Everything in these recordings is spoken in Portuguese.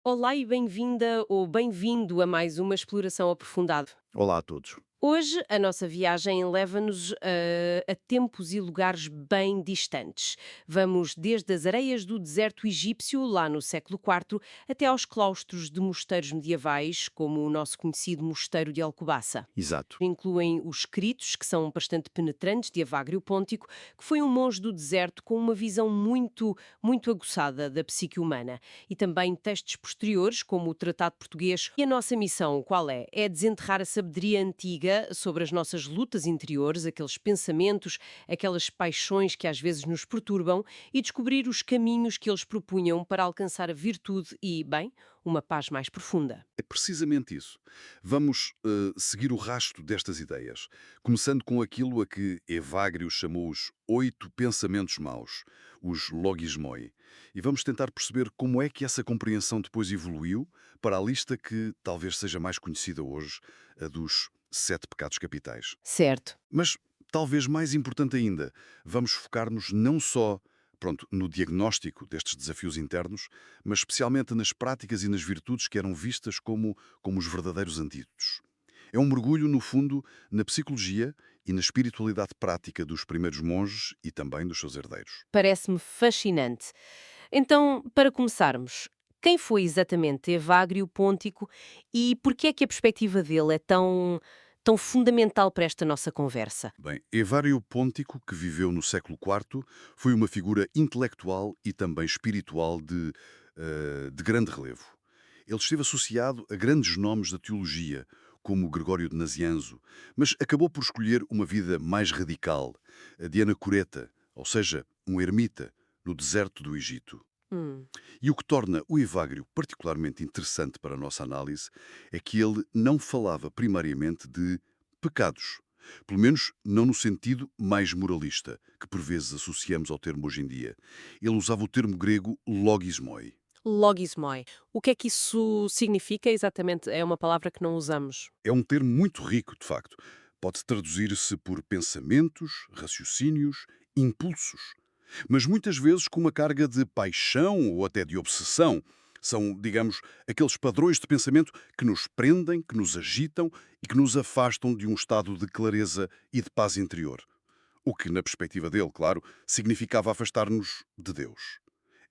Olá e bem-vinda ou bem-vindo a mais uma exploração aprofundada. Olá a todos. Hoje a nossa viagem leva-nos a tempos e lugares bem distantes. Vamos desde as areias do deserto egípcio, lá no século IV, até aos claustros de mosteiros medievais, como o nosso conhecido Mosteiro de Alcobaça. Exato. Incluem os escritos, que são bastante penetrantes, de Evagrio Póntico, que foi um monge do deserto com uma visão muito aguçada da psique humana. E também textos posteriores, como o Tratado Português. E a nossa missão, qual é? É desenterrar a sabedoria antiga sobre as nossas lutas interiores, aqueles pensamentos, aquelas paixões que às vezes nos perturbam e descobrir os caminhos que eles propunham para alcançar a virtude e, bem, uma paz mais profunda. É precisamente isso. Vamos seguir o rasto destas ideias, começando com aquilo a que Evagrio chamou os 8 pensamentos maus, os logismoi. E vamos tentar perceber como é que essa compreensão depois evoluiu para a lista que talvez seja mais conhecida hoje, a dos 7 pecados capitais. Certo. Mas, talvez mais importante ainda, vamos focar-nos não só, pronto, no diagnóstico destes desafios internos, mas especialmente nas práticas e nas virtudes que eram vistas como os verdadeiros antídotos. É um mergulho, no fundo, na psicologia e na espiritualidade prática dos primeiros monges e também dos seus herdeiros. Parece-me fascinante. Então, para começarmos, quem foi exatamente Evagrio Póntico e por que é que a perspectiva dele é tão fundamental para esta nossa conversa? Bem, Evário Póntico, que viveu no século IV, foi uma figura intelectual e também espiritual de grande relevo. Ele esteve associado a grandes nomes da teologia, como Gregório de Nazianzo, mas acabou por escolher uma vida mais radical, a de anacoreta, ou seja, um ermita, no deserto do Egito. Hum, E o que torna o Evágrio particularmente interessante para a nossa análise é que ele não falava primariamente de pecados. Pelo menos não no sentido mais moralista, que por vezes associamos ao termo hoje em dia. Ele usava o termo grego logismoi. Logismoi. O que é que isso significa exatamente? É uma palavra que não usamos. É um termo muito rico, de facto. Pode traduzir-se por pensamentos, raciocínios, impulsos, mas muitas vezes com uma carga de paixão ou até de obsessão. São, digamos, aqueles padrões de pensamento que nos prendem, que nos agitam e que nos afastam de um estado de clareza e de paz interior. O que, na perspectiva dele, claro, significava afastar-nos de Deus.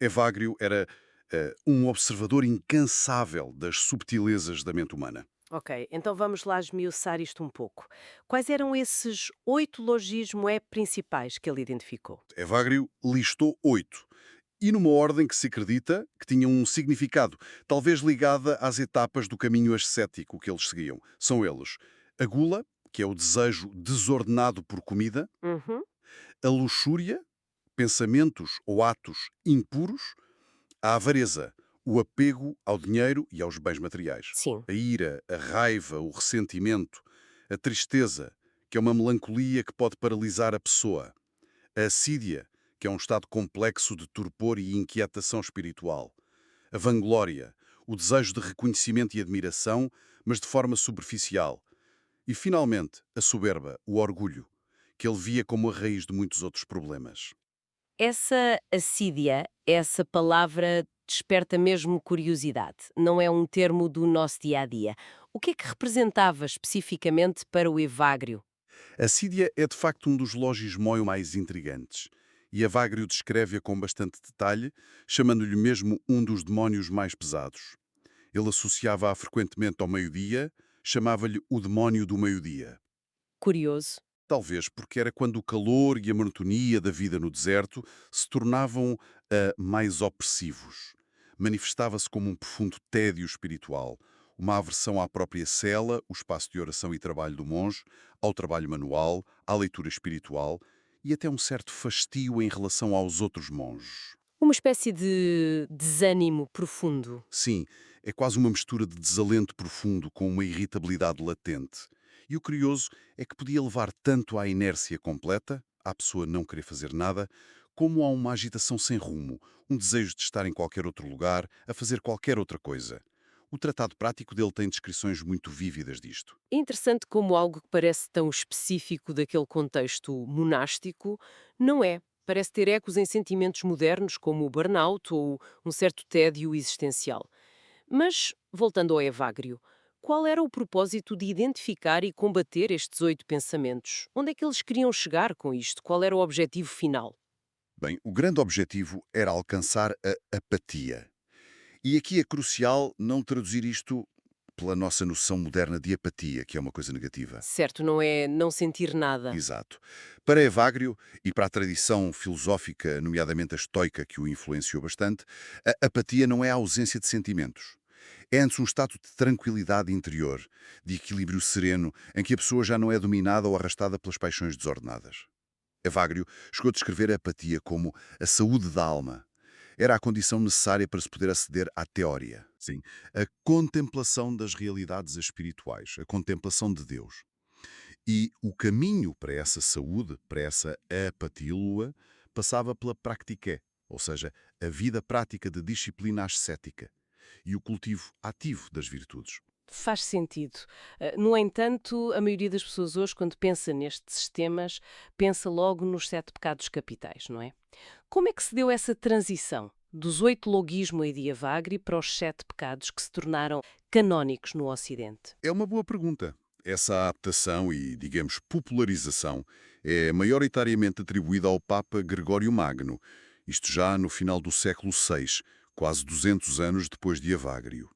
Evagrio era um observador incansável das subtilezas da mente humana. Ok, então vamos lá esmiuçar isto um pouco. Quais eram esses 8 logismoi principais que ele identificou? Evagrio listou 8, e numa ordem que se acredita que tinha um significado, talvez ligada às etapas do caminho ascético que eles seguiam. São eles: a gula, que é o desejo desordenado por comida; Uhum. a luxúria, pensamentos ou atos impuros; a avareza, o apego ao dinheiro e aos bens materiais; Sim. a ira, a raiva, o ressentimento; a tristeza, que é uma melancolia que pode paralisar a pessoa; a assídia, que é um estado complexo de torpor e inquietação espiritual; a vanglória, o desejo de reconhecimento e admiração, mas de forma superficial; e, finalmente, a soberba, o orgulho, que ele via como a raiz de muitos outros problemas. Essa assídia, essa palavra desperta mesmo curiosidade. Não é um termo do nosso dia a dia. O que é que representava especificamente para o Evagrio? A assídia é, de facto, um dos logismoi mais intrigantes, e Evagrio descreve-a com bastante detalhe, chamando-lhe mesmo um dos demónios mais pesados. Ele associava-a frequentemente ao meio-dia, chamava-lhe o demónio do meio-dia. Curioso. Talvez porque era quando o calor e a monotonia da vida no deserto se tornavam mais opressivos. Manifestava-se como um profundo tédio espiritual, uma aversão à própria cela, o espaço de oração e trabalho do monge, ao trabalho manual, à leitura espiritual e até um certo fastio em relação aos outros monges. Uma espécie de desânimo profundo. Sim, é quase uma mistura de desalento profundo com uma irritabilidade latente. E o curioso é que podia levar tanto à inércia completa, à pessoa não querer fazer nada, como a uma agitação sem rumo, um desejo de estar em qualquer outro lugar, a fazer qualquer outra coisa. O tratado prático dele tem descrições muito vívidas disto. É interessante como algo que parece tão específico daquele contexto monástico não é. Parece ter ecos em sentimentos modernos como o burnout ou um certo tédio existencial. Mas, voltando ao Evagrio, qual era o propósito de identificar e combater estes 8 pensamentos? Onde é que eles queriam chegar com isto? Qual era o objetivo final? Bem, o grande objetivo era alcançar a apatia. E aqui é crucial não traduzir isto pela nossa noção moderna de apatia, que é uma coisa negativa. Certo, não é não sentir nada. Exato. Para Evagrio e para a tradição filosófica, nomeadamente a estoica, que o influenciou bastante, a apatia não é a ausência de sentimentos. É antes um estado de tranquilidade interior, de equilíbrio sereno, em que a pessoa já não é dominada ou arrastada pelas paixões desordenadas. Evagrio chegou a descrever a apatia como a saúde da alma. Era a condição necessária para se poder aceder à teoria. Sim, a contemplação das realidades espirituais, a contemplação de Deus. E o caminho para essa saúde, para essa apatílua, passava pela practiké, ou seja, a vida prática de disciplina ascética e o cultivo ativo das virtudes. Faz sentido. No entanto, a maioria das pessoas hoje, quando pensa nestes temas, pensa logo nos 7 pecados capitais, não é? Como é que se deu essa transição dos 8 logismo e diavagri para os 7 pecados que se tornaram canónicos no Ocidente? É uma boa pergunta. Essa adaptação e, digamos, popularização é maioritariamente atribuída ao Papa Gregório Magno, isto já no final do século VI, quase 200 anos depois de Evagrio.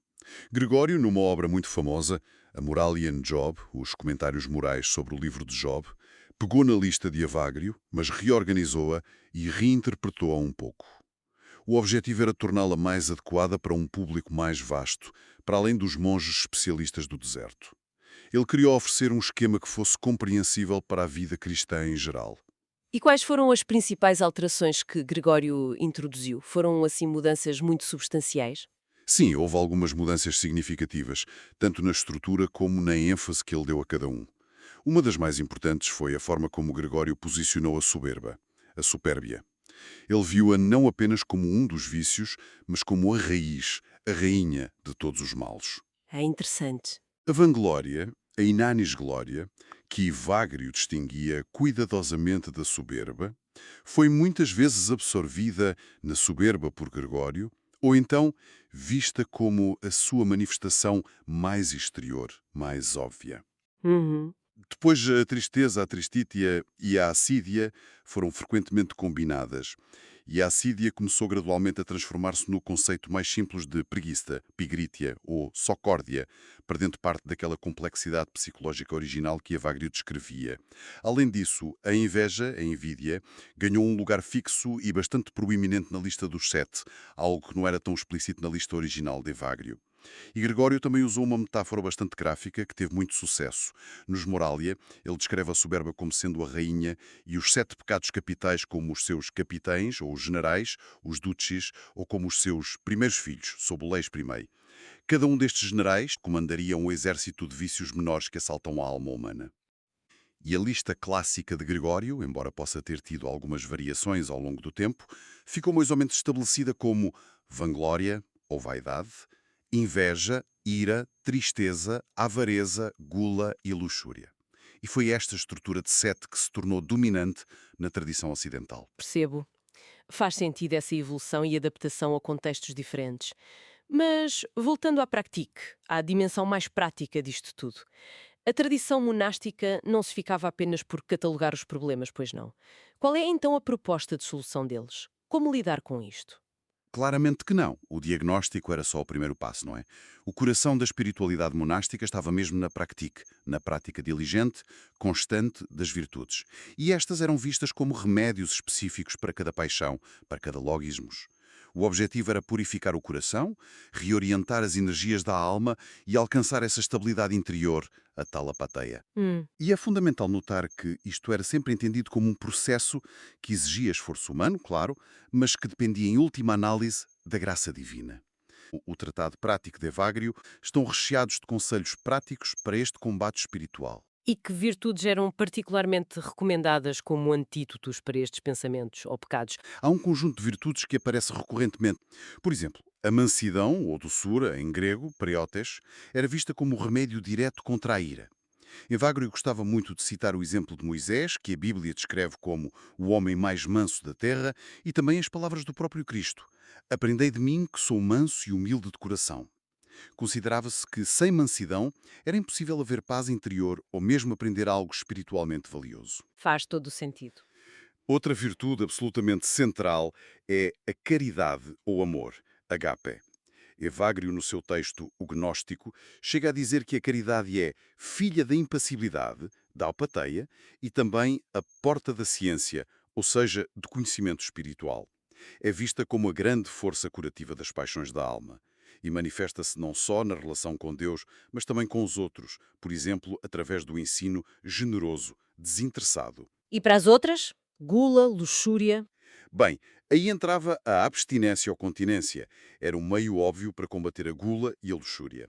Gregório, numa obra muito famosa, a Moralian Job, os comentários morais sobre o livro de Job, pegou na lista de Evagrio, mas reorganizou-a e reinterpretou-a um pouco. O objetivo era torná-la mais adequada para um público mais vasto, para além dos monges especialistas do deserto. Ele queria oferecer um esquema que fosse compreensível para a vida cristã em geral. E quais foram as principais alterações que Gregório introduziu? Foram, assim, mudanças muito substanciais? Sim, houve algumas mudanças significativas, tanto na estrutura como na ênfase que ele deu a cada um. Uma das mais importantes foi a forma como Gregório posicionou a soberba, a supérbia. Ele viu-a não apenas como um dos vícios, mas como a raiz, a rainha de todos os males. É interessante. A vanglória, a inanis glória, que Evagrio distinguia cuidadosamente da soberba, foi muitas vezes absorvida na soberba por Gregório, ou então vista como a sua manifestação mais exterior, mais óbvia. Uhum. Depois, a tristeza, a tristítia e a assídia foram frequentemente combinadas, e a assídia começou gradualmente a transformar-se no conceito mais simples de preguiça, pigrítia ou socórdia, perdendo parte daquela complexidade psicológica original que Evagrio descrevia. Além disso, a inveja, a envidia, ganhou um lugar fixo e bastante proeminente na lista dos 7, algo que não era tão explícito na lista original de Evagrio. E Gregório também usou uma metáfora bastante gráfica que teve muito sucesso. Nos Moralia, ele descreve a soberba como sendo a rainha e os 7 pecados capitais como os seus capitães, ou os generais, os duces, ou como os seus primeiros filhos, sob o leis primei. Cada um destes generais comandaria um exército de vícios menores que assaltam a alma humana. E a lista clássica de Gregório, embora possa ter tido algumas variações ao longo do tempo, ficou mais ou menos estabelecida como vanglória, ou vaidade, inveja, ira, tristeza, avareza, gula e luxúria. E foi esta estrutura de 7 que se tornou dominante na tradição ocidental. Percebo. Faz sentido essa evolução e adaptação a contextos diferentes. Mas, voltando à pratique, à dimensão mais prática disto tudo, a tradição monástica não se ficava apenas por catalogar os problemas, pois não. Qual é então a proposta de solução deles? Como lidar com isto? Claramente que não. O diagnóstico era só o primeiro passo, não é? O coração da espiritualidade monástica estava mesmo na pratique, na prática diligente, constante das virtudes. E estas eram vistas como remédios específicos para cada paixão, para cada logismos. O objetivo era purificar o coração, reorientar as energias da alma e alcançar essa estabilidade interior, a tal apateia. Hum. E é fundamental notar que isto era sempre entendido como um processo que exigia esforço humano, claro, mas que dependia em última análise da graça divina. O Tratado Prático de Evagrio estão recheados de conselhos práticos para este combate espiritual. E que virtudes eram particularmente recomendadas como antídotos para estes pensamentos ou pecados? Há um conjunto de virtudes que aparece recorrentemente. Por exemplo, a mansidão, ou doçura, em grego, preotes, era vista como o remédio direto contra a ira. Evagrio gostava muito de citar o exemplo de Moisés, que a Bíblia descreve como o homem mais manso da terra, e também as palavras do próprio Cristo. Aprendei de mim que sou manso e humilde de coração. Considerava-se que, sem mansidão, era impossível haver paz interior ou mesmo aprender algo espiritualmente valioso. Faz todo o sentido. Outra virtude absolutamente central é a caridade ou amor, agape. Evagrio, no seu texto O Gnóstico, chega a dizer que a caridade é filha da impassibilidade, da alpateia, e também a porta da ciência, ou seja, do conhecimento espiritual. É vista como a grande força curativa das paixões da alma e manifesta-se não só na relação com Deus, mas também com os outros, por exemplo, através do ensino generoso, desinteressado. E para as outras? Gula, luxúria. Bem, aí entrava a abstinência ou continência. Era um meio óbvio para combater a gula e a luxúria.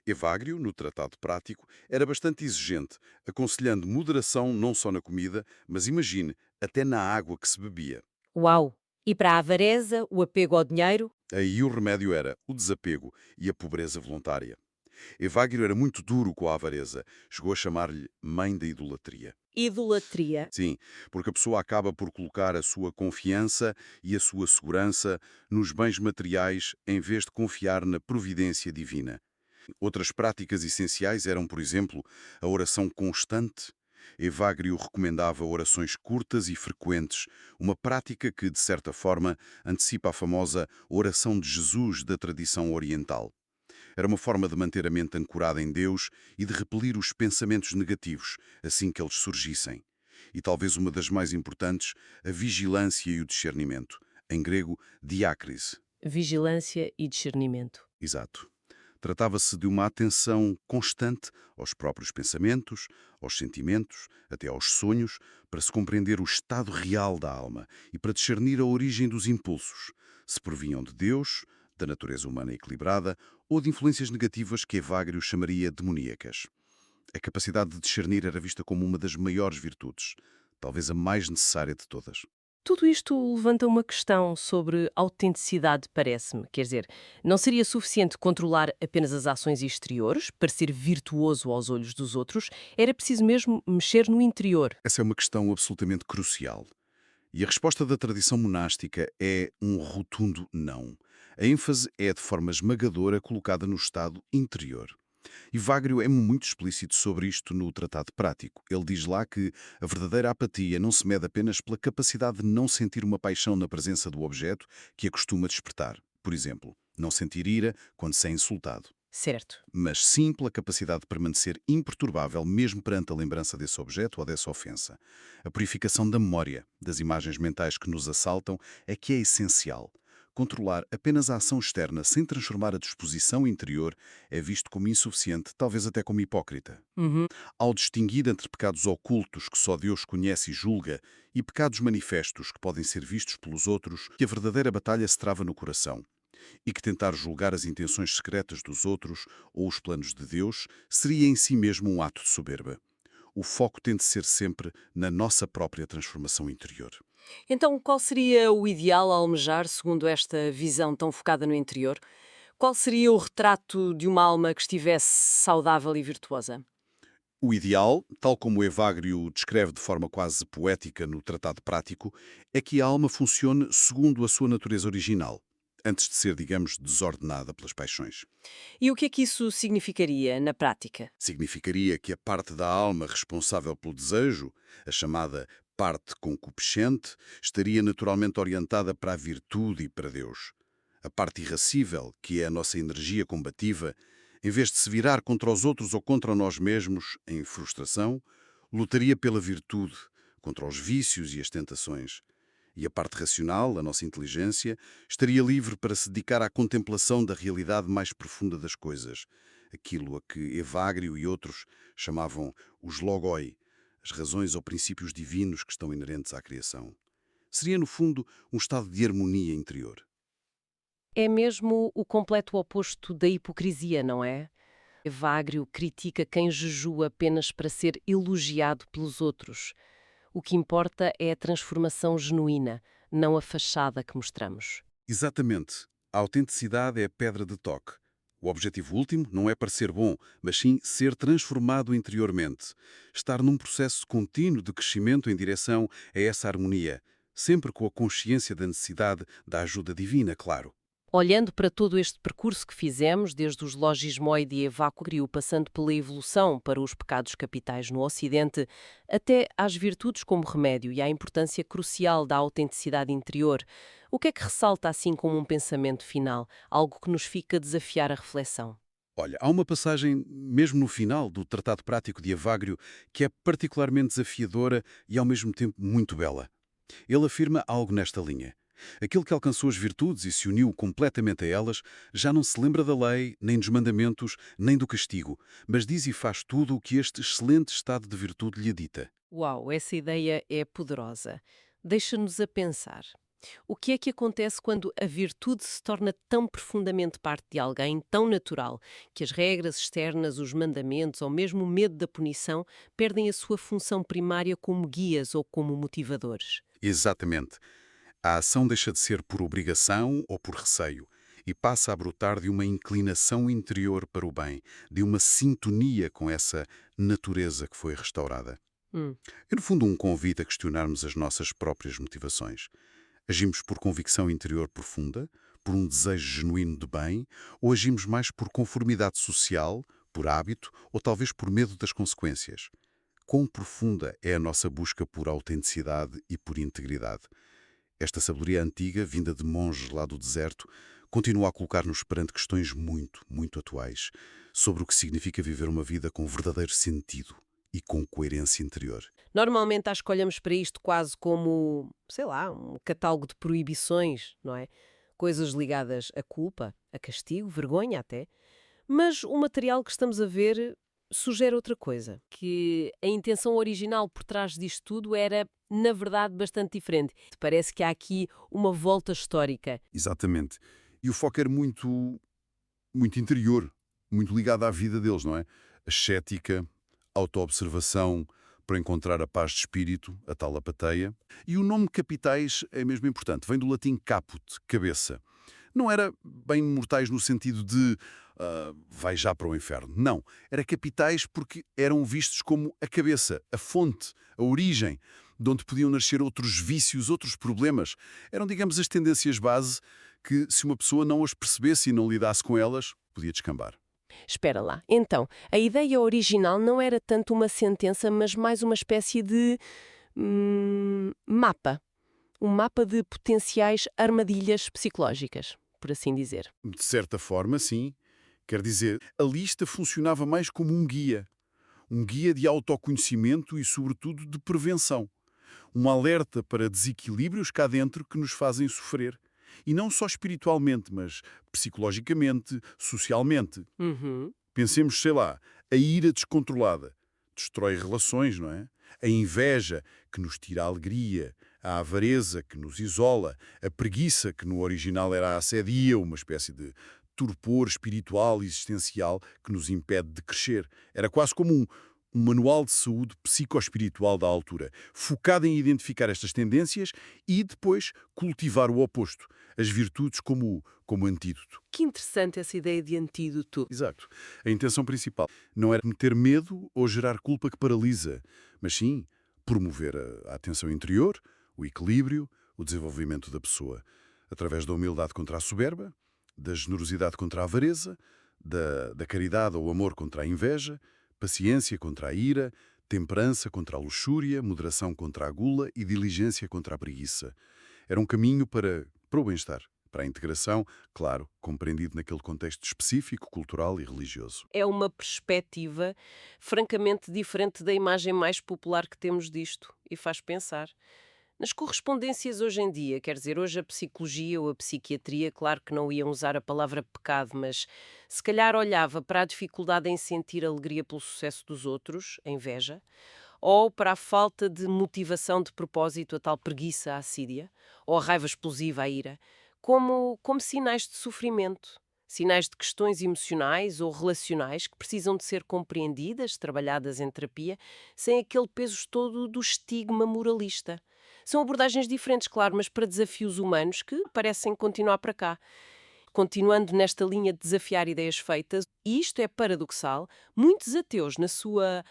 Evagrio, no Tratado Prático, era bastante exigente, aconselhando moderação não só na comida, mas imagine, até na água que se bebia. Uau! E para a avareza, o apego ao dinheiro? Aí o remédio era o desapego e a pobreza voluntária. Evagrio era muito duro com a avareza, chegou a chamar-lhe mãe da idolatria. Idolatria. Sim, porque a pessoa acaba por colocar a sua confiança e a sua segurança nos bens materiais em vez de confiar na providência divina. Outras práticas essenciais eram, por exemplo, a oração constante. Evagrio recomendava orações curtas e frequentes, uma prática que, de certa forma, antecipa a famosa oração de Jesus da tradição oriental. Era uma forma de manter a mente ancorada em Deus e de repelir os pensamentos negativos, assim que eles surgissem. E talvez uma das mais importantes, a vigilância e o discernimento. Em grego, diácrise. Vigilância e discernimento. Exato. Tratava-se de uma atenção constante aos próprios pensamentos, aos sentimentos, até aos sonhos, para se compreender o estado real da alma e para discernir a origem dos impulsos, se provinham de Deus, da natureza humana equilibrada ou de influências negativas que Evagrio chamaria demoníacas. A capacidade de discernir era vista como uma das maiores virtudes, talvez a mais necessária de todas. Tudo isto levanta uma questão sobre autenticidade, parece-me. Quer dizer, não seria suficiente controlar apenas as ações exteriores, parecer virtuoso aos olhos dos outros, era preciso mesmo mexer no interior. Essa é uma questão absolutamente crucial. E a resposta da tradição monástica é um rotundo não. A ênfase é de forma esmagadora colocada no estado interior. E Vágrio é muito explícito sobre isto no Tratado Prático. Ele diz lá que a verdadeira apatia não se mede apenas pela capacidade de não sentir uma paixão na presença do objeto que a costuma despertar. Por exemplo, não sentir ira quando se é insultado, Certo. mas sim pela capacidade de permanecer imperturbável mesmo perante a lembrança desse objeto ou dessa ofensa. A purificação da memória, das imagens mentais que nos assaltam, é que é essencial. Controlar apenas a ação externa sem transformar a disposição interior é visto como insuficiente, talvez até como hipócrita. Uhum. Ao distinguir entre pecados ocultos que só Deus conhece e julga e pecados manifestos que podem ser vistos pelos outros, que a verdadeira batalha se trava no coração e que tentar julgar as intenções secretas dos outros ou os planos de Deus seria em si mesmo um ato de soberba. O foco tem de ser sempre na nossa própria transformação interior. Então, qual seria o ideal a almejar, segundo esta visão tão focada no interior? Qual seria o retrato de uma alma que estivesse saudável e virtuosa? O ideal, tal como Evagrio o descreve de forma quase poética no Tratado Prático, é que a alma funcione segundo a sua natureza original, antes de ser, digamos, desordenada pelas paixões. E o que é que isso significaria na prática? Significaria que a parte da alma responsável pelo desejo, a chamada parte concupiscente, estaria naturalmente orientada para a virtude e para Deus. A parte irracível, que é a nossa energia combativa, em vez de se virar contra os outros ou contra nós mesmos, em frustração, lutaria pela virtude, contra os vícios e as tentações. E a parte racional, a nossa inteligência, estaria livre para se dedicar à contemplação da realidade mais profunda das coisas, aquilo a que Evagrio e outros chamavam os logoi, as razões ou princípios divinos que estão inerentes à criação. Seria, no fundo, um estado de harmonia interior. É mesmo o completo oposto da hipocrisia, não é? Evagrio critica quem jejua apenas para ser elogiado pelos outros. O que importa é a transformação genuína, não a fachada que mostramos. Exatamente. A autenticidade é a pedra de toque. O objetivo último não é parecer bom, mas sim ser transformado interiormente. Estar num processo contínuo de crescimento em direção a essa harmonia, sempre com a consciência da necessidade da ajuda divina, claro. Olhando para todo este percurso que fizemos, desde os logismoi e Evacrio, passando pela evolução para os pecados capitais no Ocidente, até às virtudes como remédio e à importância crucial da autenticidade interior, o que é que ressalta assim como um pensamento final, algo que nos fica a desafiar a reflexão? Olha, há uma passagem, mesmo no final do Tratado Prático de Evagrio, que é particularmente desafiadora e ao mesmo tempo muito bela. Ele afirma algo nesta linha. Aquele que alcançou as virtudes e se uniu completamente a elas, já não se lembra da lei, nem dos mandamentos, nem do castigo, mas diz e faz tudo o que este excelente estado de virtude lhe dita. Uau, essa ideia é poderosa. Deixa-nos a pensar. O que é que acontece quando a virtude se torna tão profundamente parte de alguém, tão natural, que as regras externas, os mandamentos ou mesmo o medo da punição perdem a sua função primária como guias ou como motivadores? Exatamente. A ação deixa de ser por obrigação ou por receio e passa a brotar de uma inclinação interior para o bem, de uma sintonia com essa natureza que foi restaurada. Hum, É, no fundo, um convite a questionarmos as nossas próprias motivações. Agimos por convicção interior profunda, por um desejo genuíno de bem, ou agimos mais por conformidade social, por hábito ou talvez por medo das consequências? Quão profunda é a nossa busca por autenticidade e por integridade? Esta sabedoria antiga, vinda de monges lá do deserto, continua a colocar-nos perante questões muito, muito atuais sobre o que significa viver uma vida com verdadeiro sentido e com coerência interior. Normalmente acho que olhamos para isto quase como, sei lá, um catálogo de proibições, não é? Coisas ligadas a culpa, a castigo, vergonha até. Mas o material que estamos a ver sugere outra coisa, que a intenção original por trás disto tudo era, na verdade, bastante diferente. Parece que há aqui uma volta histórica. Exatamente. E o foco era muito interior, muito ligado à vida deles, não é? Ascética, autoobservação, para encontrar a paz de espírito, a tal apateia. E o nome capitais é mesmo importante, vem do latim caput, cabeça. Não era bem mortais no sentido de vai já para o inferno. Não, era capitais porque eram vistos como a cabeça, a fonte, a origem, de onde podiam nascer outros vícios, outros problemas. Eram, digamos, as tendências base que, se uma pessoa não as percebesse e não lidasse com elas, podia descambar. Espera lá. Então, a ideia original não era tanto uma sentença, mas mais uma espécie de mapa. Um mapa de potenciais armadilhas psicológicas, por assim dizer. De certa forma, sim. Quer dizer, a lista funcionava mais como um guia de autoconhecimento e, sobretudo, de prevenção. Um alerta para desequilíbrios cá dentro que nos fazem sofrer. E não só espiritualmente, mas psicologicamente, socialmente. Uhum. Pensemos, sei lá, a ira descontrolada destrói relações, não é? A inveja que nos tira a alegria, a avareza que nos isola, a preguiça que no original era a assédia, uma espécie de torpor espiritual e existencial que nos impede de crescer. Era quase como um manual de saúde psicoespiritual da altura, focado em identificar estas tendências e depois cultivar o oposto, as virtudes como antídoto. Que interessante essa ideia de antídoto. Exato. A intenção principal não era meter medo ou gerar culpa que paralisa, mas sim promover a atenção interior, o equilíbrio, o desenvolvimento da pessoa, através da humildade contra a soberba, da generosidade contra a avareza, da caridade ou amor contra a inveja, paciência contra a ira, temperança contra a luxúria, moderação contra a gula e diligência contra a preguiça. Era um caminho para o bem-estar, para a integração, claro, compreendido naquele contexto específico, cultural e religioso. É uma perspectiva francamente diferente da imagem mais popular que temos disto e faz pensar. Nas correspondências hoje em dia, quer dizer, hoje a psicologia ou a psiquiatria, claro que não iam usar a palavra pecado, mas se calhar olhava para a dificuldade em sentir alegria pelo sucesso dos outros, a inveja, ou para a falta de motivação de propósito, a tal preguiça, a assídia, ou a raiva explosiva, a ira, como sinais de sofrimento, sinais de questões emocionais ou relacionais que precisam de ser compreendidas, trabalhadas em terapia, sem aquele peso todo do estigma moralista. São abordagens diferentes, claro, mas para desafios humanos que parecem continuar para cá. Continuando nesta linha de desafiar ideias feitas, e isto é paradoxal, muitos ateus, na sua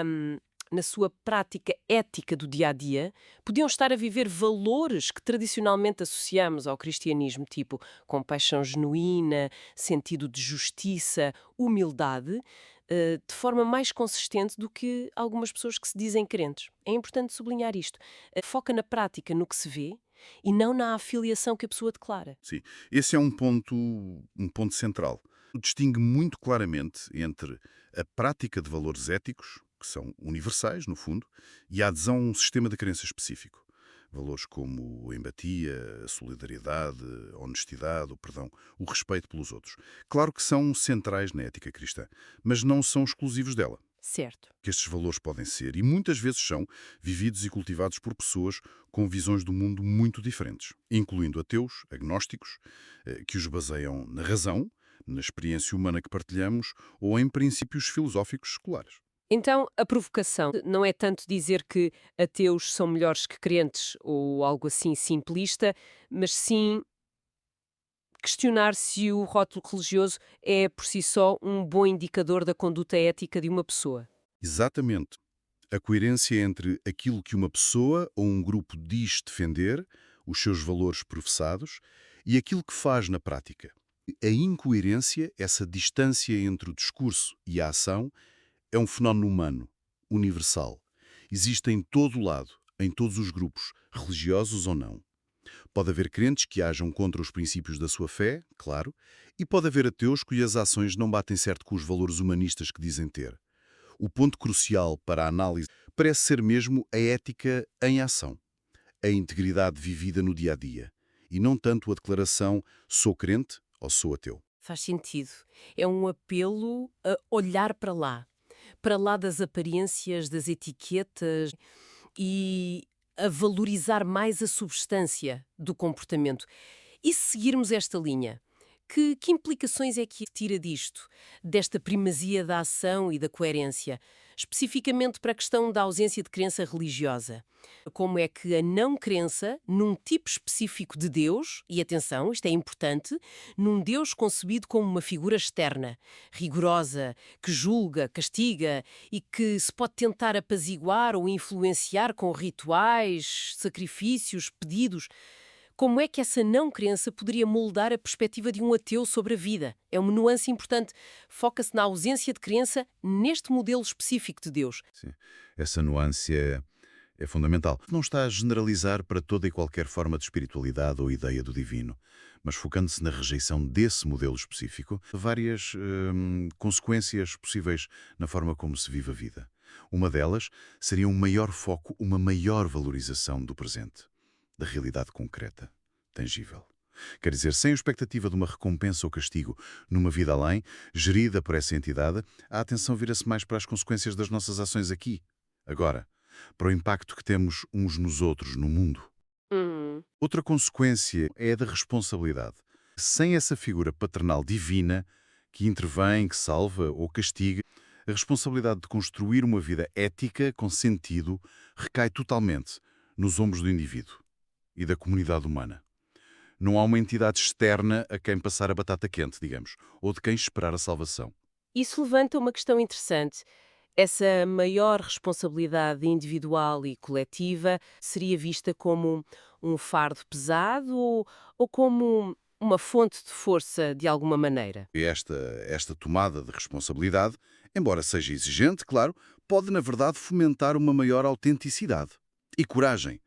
hum, na sua prática ética do dia a dia, podiam estar a viver valores que tradicionalmente associamos ao cristianismo, tipo compaixão genuína, sentido de justiça, humildade, de forma mais consistente do que algumas pessoas que se dizem crentes. É importante sublinhar isto. Foca na prática, no que se vê, e não na afiliação que a pessoa declara. Sim, esse é um ponto central. Distingue muito claramente entre a prática de valores éticos, que são universais, no fundo, e a adesão a um sistema de crença específico. Valores como a empatia, a solidariedade, a honestidade, o perdão, o respeito pelos outros. Claro que são centrais na ética cristã, mas não são exclusivos dela. Certo. Que estes valores podem ser, e muitas vezes são, vividos e cultivados por pessoas com visões do mundo muito diferentes, incluindo ateus, agnósticos, que os baseiam na razão, na experiência humana que partilhamos ou em princípios filosóficos seculares. Então, a provocação não é tanto dizer que ateus são melhores que crentes ou algo assim simplista, mas sim questionar se o rótulo religioso é, por si só, um bom indicador da conduta ética de uma pessoa. Exatamente. A coerência entre aquilo que uma pessoa ou um grupo diz defender, os seus valores professados, e aquilo que faz na prática. A incoerência, essa distância entre o discurso e a ação, é um fenómeno humano, universal. Existe em todo o lado, em todos os grupos, religiosos ou não. Pode haver crentes que ajam contra os princípios da sua fé, claro, e pode haver ateus cujas ações não batem certo com os valores humanistas que dizem ter. O ponto crucial para a análise parece ser mesmo a ética em ação, a integridade vivida no dia a dia, e não tanto a declaração sou crente ou sou ateu. Faz sentido. É um apelo a olhar para lá das aparências, das etiquetas e a valorizar mais a substância do comportamento. E se seguirmos esta linha, que implicações é que tira disto, desta primazia da ação e da coerência, especificamente para a questão da ausência de crença religiosa? Como é que a não crença num tipo específico de Deus, e atenção, isto é importante, num Deus concebido como uma figura externa, rigorosa, que julga, castiga e que se pode tentar apaziguar ou influenciar com rituais, sacrifícios, pedidos. Como é que essa não crença poderia moldar a perspectiva de um ateu sobre a vida? É uma nuance importante. Foca-se na ausência de crença neste modelo específico de Deus. Sim. Essa nuance é fundamental. Não está a generalizar para toda e qualquer forma de espiritualidade ou ideia do divino, mas focando-se na rejeição desse modelo específico, várias consequências possíveis na forma como se vive a vida. Uma delas seria um maior foco, uma maior valorização do presente, da realidade concreta, tangível. Quer dizer, sem a expectativa de uma recompensa ou castigo numa vida além, gerida por essa entidade, a atenção vira-se mais para as consequências das nossas ações aqui, agora, para o impacto que temos uns nos outros no mundo. Hum. Outra consequência é a da responsabilidade. Sem essa figura paternal divina que intervém, que salva ou castiga, a responsabilidade de construir uma vida ética com sentido recai totalmente nos ombros do indivíduo e da comunidade humana. Não há uma entidade externa a quem passar a batata quente, digamos, ou de quem esperar a salvação. Isso levanta uma questão interessante. Essa maior responsabilidade individual e coletiva seria vista como um fardo pesado ou como uma fonte de força de alguma maneira? E esta tomada de responsabilidade, embora seja exigente, claro, pode, na verdade, fomentar uma maior autenticidade e coragem.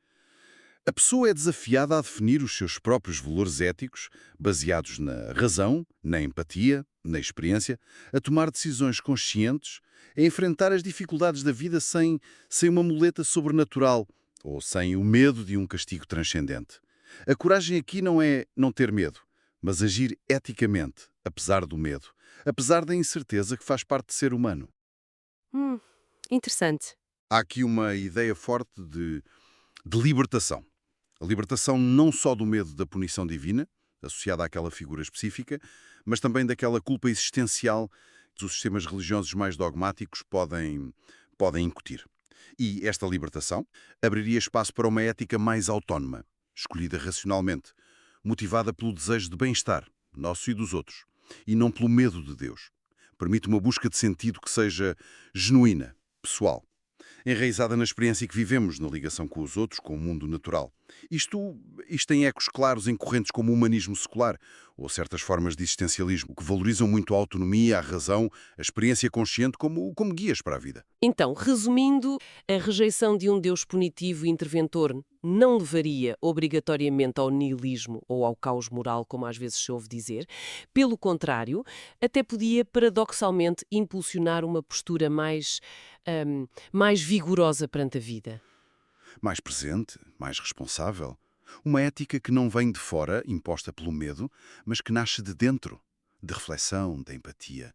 A pessoa é desafiada a definir os seus próprios valores éticos, baseados na razão, na empatia, na experiência, a tomar decisões conscientes, a enfrentar as dificuldades da vida sem uma muleta sobrenatural ou sem o medo de um castigo transcendente. A coragem aqui não é não ter medo, mas agir eticamente, apesar do medo, apesar da incerteza que faz parte de ser humano. Hum, interessante. Há aqui uma ideia forte de libertação. A libertação não só do medo da punição divina, associada àquela figura específica, mas também daquela culpa existencial que os sistemas religiosos mais dogmáticos podem incutir. E esta libertação abriria espaço para uma ética mais autónoma, escolhida racionalmente, motivada pelo desejo de bem-estar, nosso e dos outros, e não pelo medo de Deus. Permite uma busca de sentido que seja genuína, pessoal. enraizada na experiência que vivemos, na ligação com os outros, com o mundo natural. Isto tem ecos claros em correntes como o humanismo secular ou certas formas de existencialismo, que valorizam muito a autonomia, a razão, a experiência consciente como guias para a vida. Então, resumindo, a rejeição de um Deus punitivo e interventor não levaria obrigatoriamente ao niilismo ou ao caos moral, como às vezes se ouve dizer. Pelo contrário, até podia, paradoxalmente, impulsionar uma postura mais vigorosa perante a vida. Mais presente, mais responsável. Uma ética que não vem de fora, imposta pelo medo, mas que nasce de dentro, de reflexão, de empatia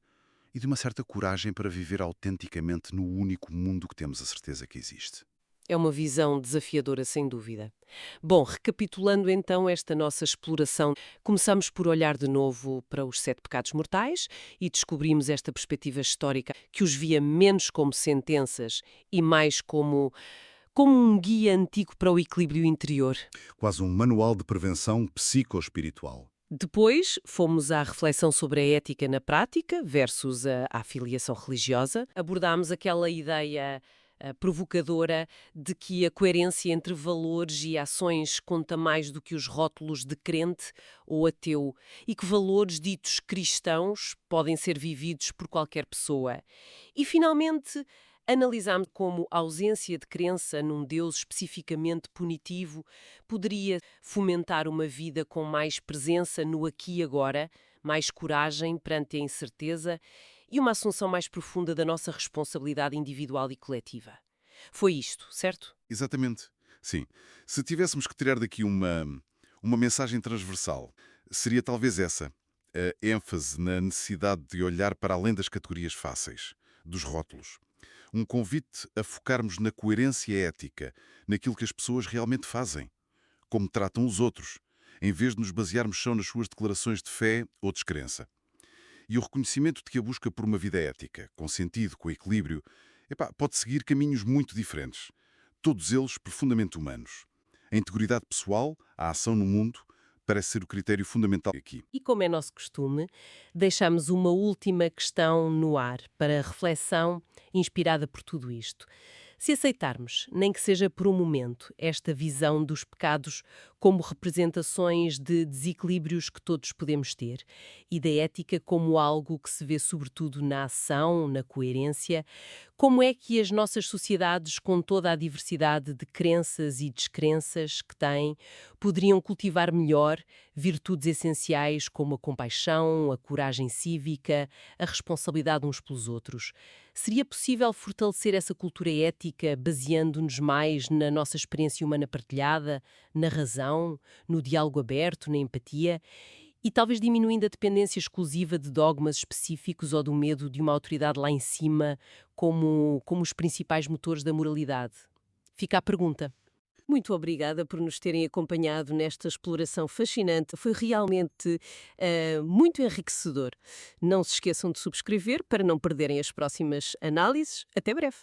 e de uma certa coragem para viver autenticamente no único mundo que temos a certeza que existe. É uma visão desafiadora, sem dúvida. Bom, recapitulando então esta nossa exploração, começamos por olhar de novo para os sete pecados mortais e descobrimos esta perspectiva histórica que os via menos como sentenças e mais como um guia antigo para o equilíbrio interior. Quase um manual de prevenção psicoespiritual. Depois, fomos à reflexão sobre a ética na prática versus a filiação religiosa. Abordámos aquela ideia provocadora de que a coerência entre valores e ações conta mais do que os rótulos de crente ou ateu e que valores ditos cristãos podem ser vividos por qualquer pessoa. E, finalmente, analisámos como a ausência de crença num Deus especificamente punitivo poderia fomentar uma vida com mais presença no aqui e agora, mais coragem perante a incerteza e uma assunção mais profunda da nossa responsabilidade individual e coletiva. Foi isto, certo? Exatamente. Sim. Se tivéssemos que tirar daqui uma mensagem transversal, seria talvez essa. A ênfase na necessidade de olhar para além das categorias fáceis, dos rótulos. Um convite a focarmos na coerência ética, naquilo que as pessoas realmente fazem, como tratam os outros, em vez de nos basearmos só nas suas declarações de fé ou descrença. E o reconhecimento de que a busca por uma vida ética, com sentido, com equilíbrio, pode seguir caminhos muito diferentes, todos eles profundamente humanos. A integridade pessoal, a ação no mundo, parece ser o critério fundamental aqui. E como é nosso costume, deixamos uma última questão no ar para reflexão inspirada por tudo isto. Se aceitarmos, nem que seja por um momento, esta visão dos pecados como representações de desequilíbrios que todos podemos ter e da ética como algo que se vê sobretudo na ação, na coerência, como é que as nossas sociedades, com toda a diversidade de crenças e descrenças que têm, poderiam cultivar melhor virtudes essenciais como a compaixão, a coragem cívica, a responsabilidade uns pelos outros? Seria possível fortalecer essa cultura ética baseando-nos mais na nossa experiência humana partilhada, na razão, no diálogo aberto, na empatia e talvez diminuindo a dependência exclusiva de dogmas específicos ou do medo de uma autoridade lá em cima como os principais motores da moralidade? Fica a pergunta. Muito obrigada por nos terem acompanhado nesta exploração fascinante. Foi realmente muito enriquecedor. Não se esqueçam de subscrever para não perderem as próximas análises. Até breve.